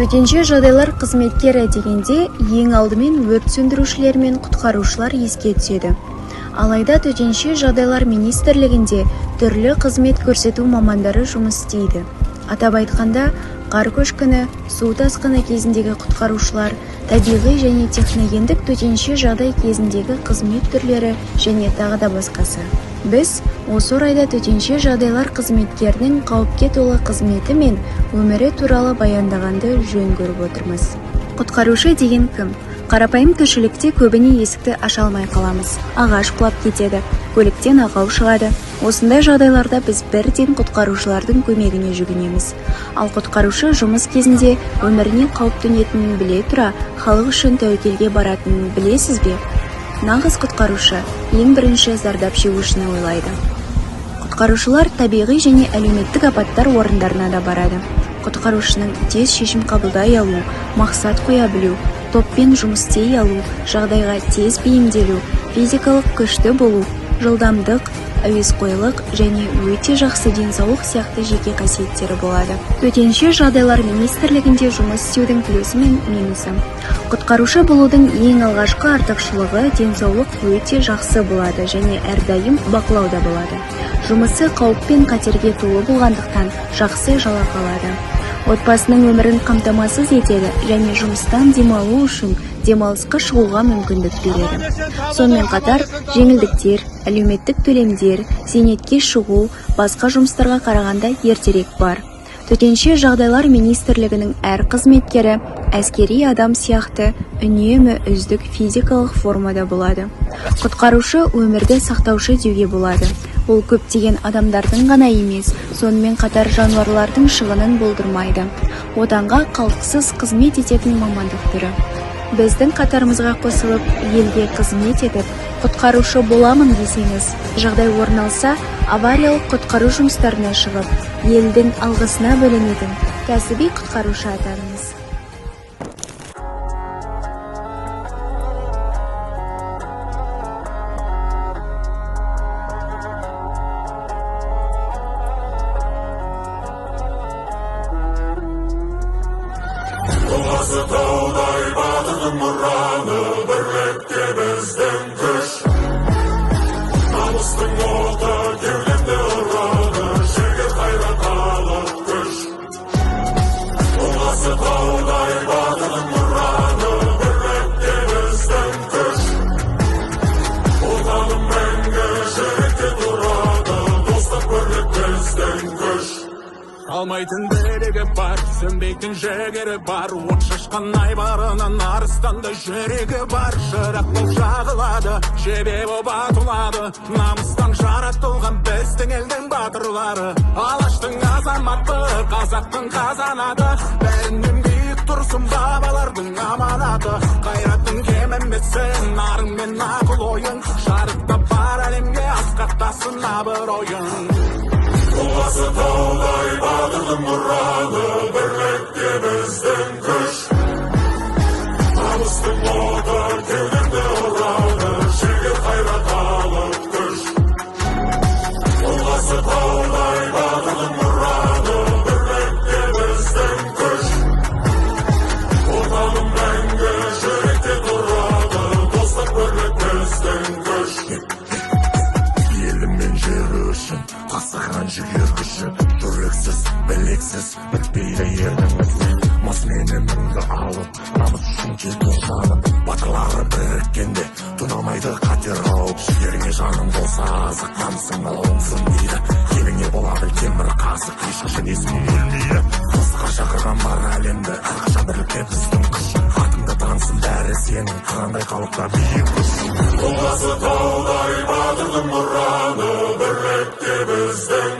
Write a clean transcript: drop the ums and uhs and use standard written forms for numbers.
Төтенше жағдайлар қызметкері дегенде ең алдымен өрт сөндірушілер мен құтқарушылар еске түседі. Алайда төтенше жағдайлар министрлігінде түрлі қызмет көрсету мамандары жұмыс істейді. Атап айтқанда, қар көшкіні, су тасқыны кезіндегі құтқарушылар, табиғи және техногендік төтенше жағдай кезіндегі қызмет түрлері және тағы да басқасы. Біз осы орайда төтенше жағдайлар қызметкерінің қауіпке толы қызметі мен өмірі туралы баяндағанды жөн көріп отырмыз. Құтқарушы деген кім? Қарапайым тіршілікте көбіне есікті аша алмай қаламыз. Ағаш құлап кетеді, көліктен ақау шығады. Осындай жағдайларда біз бірден құтқарушылардың көмегіне жүгінеміз. Ал құтқарушы жұмыс кезінде өміріне қауіп төнетінін біле тұра, халық үшін тәуекелге баратынын білесіз бе? Нағыз құтқарушы ең бірінші зардап шегушіні ойлайды. Құтқарушылар табиғи және әлеуметтік апаттар орындарына да барады. Құтқарушының тез шешім қабылдай алу, мақсат қоя білу, топпен жұмыс істей алу, жағдайға тез бейімделу, физикалық күшті болу, жылдамдық, әуесқойлық және өте жақсы денсаулық сияқты жеке қасиеттері болады. Төтенше жағдайлар министрлігінде жұмыс істеудің плюсы мен минусы. Құтқарушы болудың ең алғашқы артықшылығы денсаулық өте жақсы болады және әрдайым бақылауда болады. Жұмысы қауіп пен қатерге толы болғандықтан жақсы жалақы алады. Отбасының өмірін қамтамасыз етеді және жұмыстан демалу үшін демалысқа шығуға мүмкіндік береді. Сонымен қатар жеңілдіктер, әлеуметтік төлемдер, зейнетке шығу, басқа жұмыстарға қарағанда ертерек бар. Төтенше жағдайлар министрлігінің әр қызметкері әскери адам сияқты үнемі үздік физикалық формада болады. Құтқарушы өмірді сақтаушы деуге болады. Ол көптеген адамдардың ғана емес, сонымен қатар жануарлардың шығынын болдырмайды. Отанға қалтқысыз қызмет ететін мамандық түрі. Біздің қатарымызға қосылып, елге қызмет етіп, құтқарушы боламын десеңіз, жағдай орын алса, авариялық құтқару жұмыстарына шығып, елдің алғысына бөленетін кәсіби құтқарушы атаныңыз. Боласы таудай батырдың мұраны, бірлікте біздің күш. Намыстың оты кеудемде ұрады, жігер қайрат алып күш. Боласы таудай батырдың мұраны, бірлікте біздің күш. Отаным мәңгі жүректе тұрады, достық бірлік біздің күш. Алмайтын білігі бар, сөнбейтін жігері бар, от шашқан айбарынан арыстандай жүрегі бар. Шырақ болып жағылады, жебе болып атылады, намыстан жаратылған біздің елдің батырлары. Алаштың азаматы, қазақтың қазанаты, бәрінен биік тұрсын бабалардың аманаты. Қайраттың кем емессің, нарың мен ақыл ойын, жарықтап бар әлемге асқақтасын абыройын. Боласы таудай батырдың мұраны, бірлікте біздің күш. Намыстың оты кеудемде ұрады, жігер қайрат алып күш. Боласы таудай батырдың мұраны, бірлікте біздің күш. Отаным мәңгі жүректе тұрады, достық бірлік біздің күш. Елім мен жері үшін қасаған жігер күші, жүрексіз, білексіз, бітпейді ерніміз. Мас меніміңді алып, намыс үшін кету жаным. Батырлары біріккенде, тұнамайды қатер қауіп. Жігеріңе жаным болса азық, намысың оңсын дейді. Еліңе болады темір қасық, ешқашан есің өлмейді. Қысқа шақырған бар әлемді, әрқашан бірлікте біздің күш. Атыңды тансын бәрі сенің, қандай халықта биік күш. Боласы таудай батырдың мұраны, бірлікте біздің